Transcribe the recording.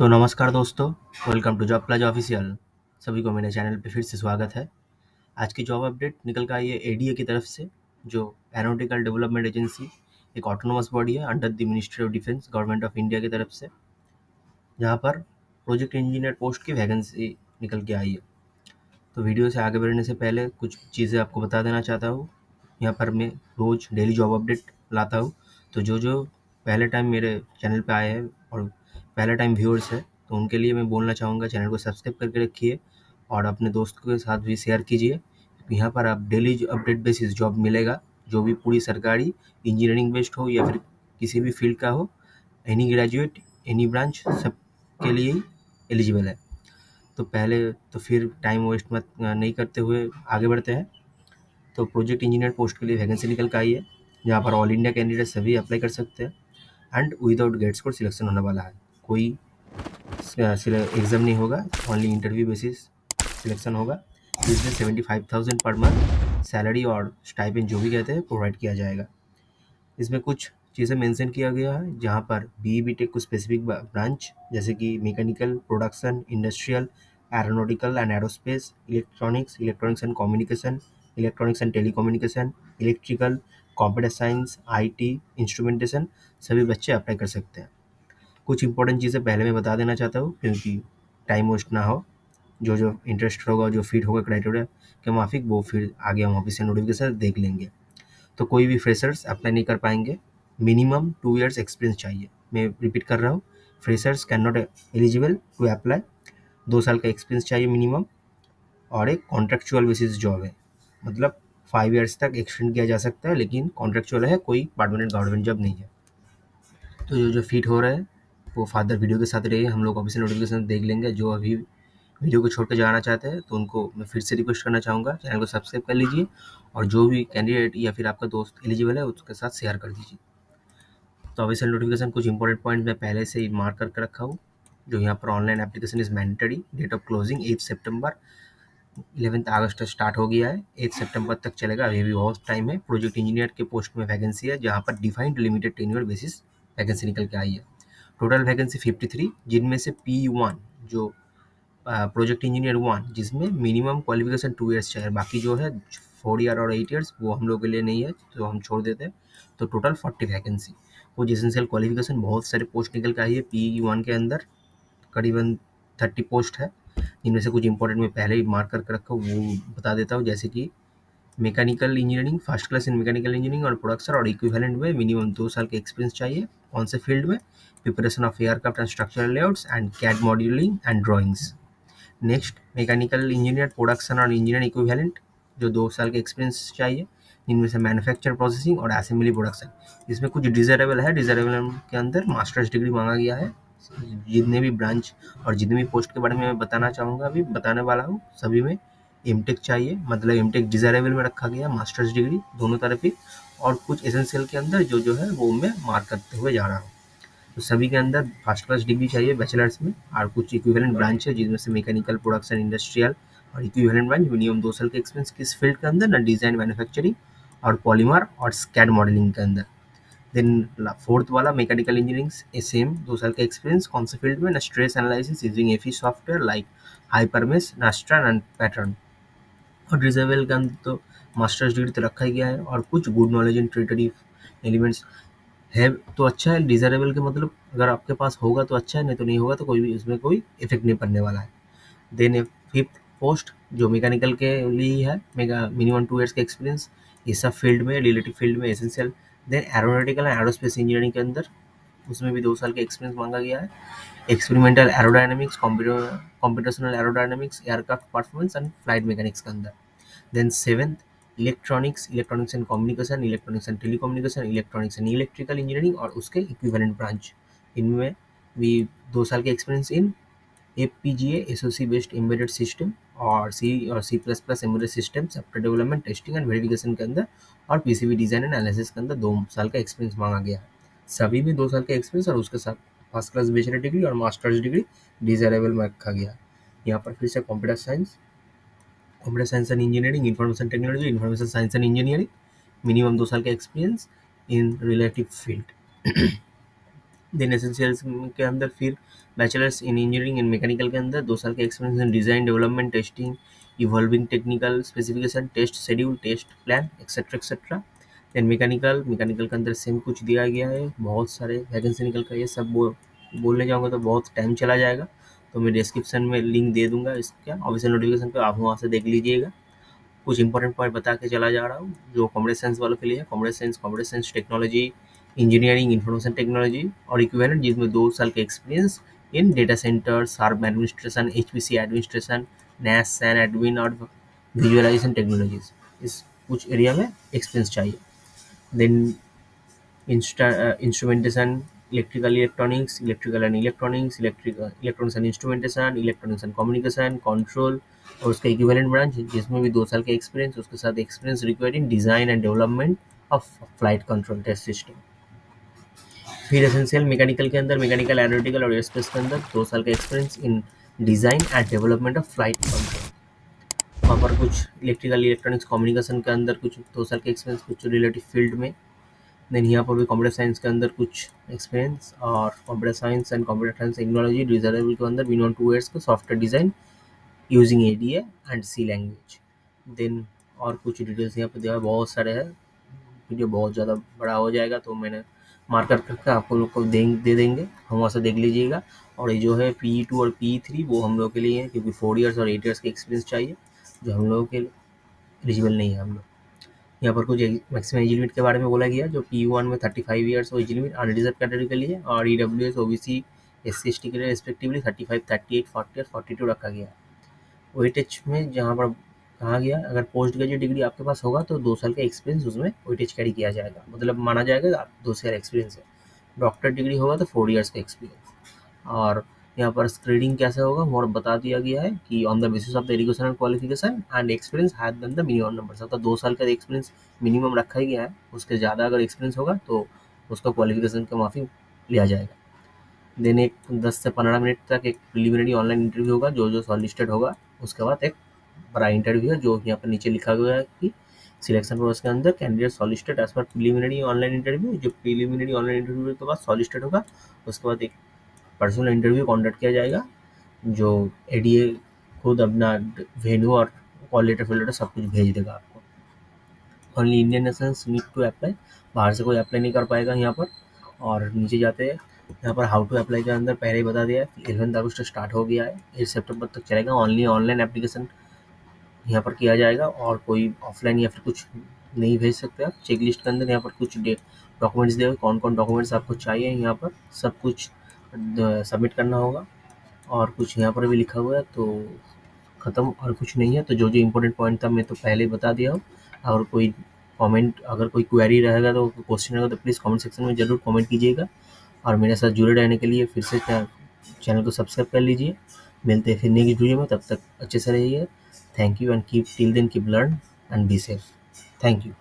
तो नमस्कार दोस्तों, welcome to Job Plaza official. सभी को मेरे चैनल पे फिर से स्वागत है। आज की जॉब अपडेट निकल कर आई है एडीए की तरफ से, जो एरोनॉटिकल डेवलपमेंट एजेंसी एक ऑटोनोमस बॉडी है under the ministry of defence government of India की तरफ से, जहाँ पर प्रोजेक्ट इंजीनियर पोस्ट की वैकेंसी निकल के आई है। तो वीडियो से आगे बढ़ने से पहले कुछ चीज़ें आपको बता देना चाहता हूँ। यहाँ पर मैं रोज़ डेली जॉब अपडेट लाता हूँ, तो जो जो पहले टाइम मेरे चैनल पे आए हैं और पहला टाइम व्यूअर्स है, तो उनके लिए मैं बोलना चाहूँगा चैनल को सब्सक्राइब करके रखिए और अपने दोस्तों के साथ भी शेयर कीजिए। यहाँ पर आप डेली अपडेट बेसिस जॉब मिलेगा, जो भी पूरी सरकारी इंजीनियरिंग बेस्ड हो या फिर किसी भी फील्ड का हो, एनी ग्रेजुएट एनी ब्रांच सब के लिए ही एलिजिबल है। तो पहले तो फिर टाइम वेस्ट मत नहीं करते हुए आगे बढ़ते हैं। तो प्रोजेक्ट इंजीनियर पोस्ट के लिए वैकेंसी निकल कर आई है, जहाँ पर ऑल इंडिया कैंडिडेट सभी अप्लाई कर सकते हैं and without GATE score selection होने वाला है। कोई एग्ज़ाम नहीं होगा, ओनली इंटरव्यू बेसिस सिलेक्शन होगा। इसमें 75,000 पर मंथ सैलरी और स्टाइपेंड जो भी कहते हैं प्रोवाइड किया जाएगा। इसमें कुछ चीज़ें मेंशन किया गया है, जहाँ पर बी बी टेक को स्पेसिफिक ब्रांच जैसे कि mechanical, production, industrial, aeronautical and aerospace, electronics and communication, electronics and telecommunication, electrical, computer science, IT, instrumentation सभी बच्चे अप्लाई कर सकते हैं। कुछ इंपॉर्टेंट चीज़ें पहले मैं बता देना चाहता हूँ, क्योंकि टाइम वेस्ट ना हो। जो जो इंटरेस्ट होगा, जो फिट होगा क्राइटेरिया के माफिक, वो फिर आगे हम ऑफिशियल नोटिफिकेशन देख लेंगे। तो कोई भी फ्रेशर्स अप्लाई नहीं कर पाएंगे। मिनिमम 2 years एक्सपीरियंस चाहिए। मैं रिपीट कर रहा हूँ, freshers can not eligible to apply. 2 साल का एक्सपीरियंस चाहिए मिनिमम, और एक कॉन्ट्रेक्चुअल बेसिस जॉब है, मतलब 5 years तक एक्सटेंड किया जा सकता है, लेकिन कॉन्ट्रेक्चुअल है, कोई परमानेंट गवर्नमेंट जॉब नहीं है। तो जो जो फिट हो रहा है वो फादर वीडियो के साथ रहिए, हम लोग ऑफिशियल नोटिफिकेशन देख लेंगे। जो अभी वीडियो को छोड़ के जाना चाहते हैं, तो उनको मैं फिर से रिक्वेस्ट करना चाहूँगा, चैनल को सब्सक्राइब कर लीजिए और जो भी कैंडिडेट या फिर आपका दोस्त एलिजिबल है उसके साथ शेयर कर दीजिए। तो ऑफिशियल नोटिफिकेशन कुछ इंपॉर्टेंट पॉइंट मैं पहले से ही मार्क करके रखा हूँ। जो यहाँ पर online application is mandatory, date of closing 8 सितंबर, 11 अगस्त स्टार्ट हो गया है, 8 सितंबर तक चलेगा, अभी भी बहुत टाइम है। प्रोजेक्ट इंजीनियर के पोस्ट में वैकेंसी है, जहाँ पर defined limited tenure basis vacancy निकल के आई है। टोटल वैकेंसी 53, जिनमें से P1 जो प्रोजेक्ट इंजीनियर 1, जिसमें मिनिमम क्वालिफिकेशन 2 years चाहिए, बाकी जो है 4 year और 8 years वो हम लोग के लिए नहीं है, तो हम छोड़ देते हैं। तो टोटल 40 वैकेंसी। वो एसेंशियल क्वालिफिकेशन बहुत सारे पोस्ट निकल के आई है। P1 के अंदर करीबन 30 पोस्ट है, जिनमें से कुछ इंपॉर्टेंट मैं पहले ही मार्क करके रखा हूँ, वो बता देता हूँ। जैसे कि mechanical engineering, first class in mechanical engineering और प्रोडक्शन और इक्विवेलेंट में मिनिमम 2 साल का एक्सपीरियंस चाहिए। कौन से फील्ड में? Preparation of aircraft and structural layouts and CAD modelling and drawings. Next, mechanical engineer production और इंजीनियर इक्विवेलेंट, जो 2 साल का एक्सपीरियंस चाहिए, जिनमें से मैन्युफैक्चर, प्रोसेसिंग और असेंबली प्रोडक्शन। इसमें कुछ डिजरेबल है, डिजरेबल के अंदर मास्टर्स डिग्री मांगा गया है। जितने भी ब्रांच और जितने भी पोस्ट के बारे में मैं बताना चाहूँगा, अभी बताने वाला हूँ, सभी में एमटेक चाहिए, मतलब एमटेक डिजायरेबल में रखा गया, मास्टर्स डिग्री दोनों तरफ ही। और कुछ एसेंशियल के अंदर जो जो है वो मैं मार्क करते हुए जा रहा हूँ। तो सभी के अंदर फर्स्ट क्लास डिग्री चाहिए बैचलर्स में, और कुछ इक्विवेलेंट ब्रांच है, जिसमें से मैकेनिकल, प्रोडक्शन, इंडस्ट्रियल और इक्विवेलेंट ब्रांच, मिनिमम 2 साल का एक्सपीरियंस किस फील्ड के अंदर ना, डिजाइन, मैन्युफैक्चरिंग और पॉलीमर और स्कैड मॉडलिंग के अंदर। देन फोर्थ वाला मैकेनिकल इंजीनियरिंग, सेम 2 साल का एक्सपीरियंस, कौन से फील्ड में ना, stress analysis using FE software like HyperMesh, Nastran and Patran. और डिजेबल का तो मास्टर्स डिग्री तो रखा ही गया है, और कुछ गुड नॉलेज इन ट्रिटरी एलिमेंट्स है तो अच्छा है। डिजायरेबल के मतलब अगर आपके पास होगा तो अच्छा है, नहीं तो नहीं होगा, तो कोई भी इसमें कोई इफेक्ट नहीं पड़ने वाला है। देन फिफ्थ पोस्ट जो मैकेनिकल के लिए ही है, मेगा मिनिमम 2 years का एक्सपीरियंस, इस सब फील्ड में, रिलेटिव फील्ड में essential. Then aeronautical and aerospace engineering के अंदर, उसमें भी 2 साल का एक्सपीरियंस मांगा गया है। Experimental aerodynamics, computational aerodynamics, aircraft performance and flight mechanics के अंदर। Then seventh, electronics and communication, electronics and telecommunication, electronics and electrical engineering और उसके इक्विवेलेंट ब्रांच। इनमें भी 2 साल के experience in FPGA, SoC based embedded system और C plus plus embedded system, software development, testing and verification के अंदर, और पीसीबी डिजाइन एंड एनालिसिस के अंदर 2 साल का एक्सपीरियंस मांगा गया है। सभी में 2 साल का एक्सपीरियंस और उसके साथ फर्स्ट क्लास बैचलर डिग्री और मास्टर्स डिग्री डिजायरेबल में रखा गया है। यहाँ पर फिर से computer science and engineering, information technology, information science and engineering, minimum 2 साल का experience in relative field. Then essentials के अंदर फिर bachelors in engineering and mechanical के अंदर 2 साल का experience in design development testing evolving technical specification test schedule test plan etcetera etcetera. Then mechanical के अंदर सेम कुछ दिया गया है, बहुत सारे वैकेंसी निकल कर, ये सब बोलने जाऊँगा तो बहुत टाइम चला जाएगा, तो मैं डिस्क्रिप्शन में लिंक दे दूंगा इसका ऑफिशियल नोटिफिकेशन पे, आप वहाँ से देख लीजिएगा। कुछ इंपॉर्टेंट पॉइंट बता के चला जा रहा हूँ जो कंप्यूटर साइंस वालों के लिए है। Computer science technology, engineering information technology और इक्विवेलेंट, जिसमें 2 साल का एक्सपीरियंस इन डेटा सेंटर सार्प administration HPC administration NAS SAN admin और विजुअलाइजेशन टेक्नोलॉजीज, इस कुछ एरिया में एक्सपीरियंस चाहिए। Then instrumentation, electrical and electronics, electronics and instrumentation, electronics and communication, control और उसका इक्विवेलेंट ब्रांच जिसमें भी 2 साल का एक्सपीरियंस, उसके साथ experience required in design and development of flight control test system. फिर एसेंशियल मैकेनिकल के अंदर मैकेनिकल एरोनॉटिकल और एयरोस्पेस के अंदर 2 साल का experience in design and development of flight control. वहाँ पर कुछ इलेक्ट्रिकल इलेक्ट्रॉनिक्स कम्युनिकेशन के अंदर कुछ 2 साल का एक्सपीरियंस कुछ रिलेटिव फील्ड में। देन यहाँ पर भी कंप्यूटर साइंस के अंदर कुछ एक्सपीरियंस और computer science and computer science technology desirable के अंदर मिनिमम 2 ईयर्स का software design using ADA and C language. Then और कुछ डिटेल्स यहाँ पर दिया है, बहुत सारे हैं, वीडियो बहुत ज़्यादा बड़ा हो जाएगा तो मैंने मार्कर करके आपको लोग को दे देंगे, हम वहाँ से देख लीजिएगा। और ये जो है PE2 और PE3 वो हम लोग के लिए है, क्योंकि 4 ईयर्स और 8 ईयर्स का एक्सपीरियंस चाहिए, जो हम लोगों के एलिजिबल नहीं है हम लोग। यहाँ पर कुछ मैक्सिमम एज लिमिट के बारे में बोला गया, जो PU1 में 35 years age limit unreserved category के लिए और EWS OBC SC ST के लिए रिस्पेक्टिवली 35, 38, 40 और 42 रखा गया है। OETH में जहाँ पर कहा गया अगर पोस्ट ग्रेजुएट डिग्री आपके पास होगा तो 2 साल का एक्सपीरियंस उसमें OETH कैरी किया जाएगा, मतलब माना जाएगा आप 2 साल एक्सपीरियंस है। डॉक्टर डिग्री होगा तो 4 ईयर्स का एक्सपीरियंस। और यहाँ पर स्क्रीनिंग कैसे होगा वो बता दिया गया है कि on the basis of the educational qualification and experience higher than the minimum number, तो 2 साल का एक्सपीरियंस मिनिमम रखा ही गया है, उसके ज़्यादा अगर एक्सपीरियंस होगा तो उसका क्वालिफिकेशन का माफी लिया जाएगा। देन एक 10 से 15 मिनट तक एक प्रिलिमिनरी ऑनलाइन इंटरव्यू होगा, जो जो शॉर्टलिस्टेड होगा उसके बाद एक बड़ा इंटरव्यू है, जो यहाँ पर नीचे लिखा गया है कि सिलेक्शन प्रोसेस के अंदर कैंडिडेट सॉलिस्टेड एज पर प्रिलिमिनरी ऑनलाइन इंटरव्यू, जो प्रिलिमिनरी ऑनलाइन इंटरव्यू के बाद सॉलिस्टेड होगा उसके बाद एक पर्सनल इंटरव्यू कॉन्डक्ट किया जाएगा, जो एडीए खुद अपना वेन्यू और कॉल लेटर फिल लेटर सब कुछ भेज देगा आपको। Only Indian nationals need to apply, बाहर से कोई अप्लाई नहीं कर पाएगा यहाँ पर। और नीचे जाते हैं, यहाँ पर हाउ टू अप्लाई के अंदर पहले ही बता दिया है, 11 अगस्त स्टार्ट हो गया है, 8 सितंबर तक चलेगा, ओनली ऑनलाइन एप्लीकेशन यहाँ पर किया जाएगा और कोई ऑफलाइन या फिर कुछ नहीं भेज सकते आप। चेक लिस्ट के अंदर यहाँ पर कुछ डॉक्यूमेंट्स दिए हुए, कौन कौन डॉक्यूमेंट्स आपको चाहिए, यहाँ पर सब कुछ सबमिट करना होगा। और कुछ यहाँ पर भी लिखा हुआ है, तो ख़त्म और कुछ नहीं है। तो जो जो इम्पोर्टेंट पॉइंट था मैं तो पहले ही बता दिया हूँ। और कोई कमेंट अगर कोई क्वेरी रहेगा तो क्वेश्चन रहेगा तो प्लीज़ कमेंट सेक्शन में ज़रूर कमेंट कीजिएगा। और मेरे साथ जुड़े रहने के लिए फिर से चैनल को सब्सक्राइब कर लीजिए। मिलते हैं फिर नई वीडियो में, तब तक अच्छे से रहिए। Thank you and keep till then keep learn and be safe. Thank you.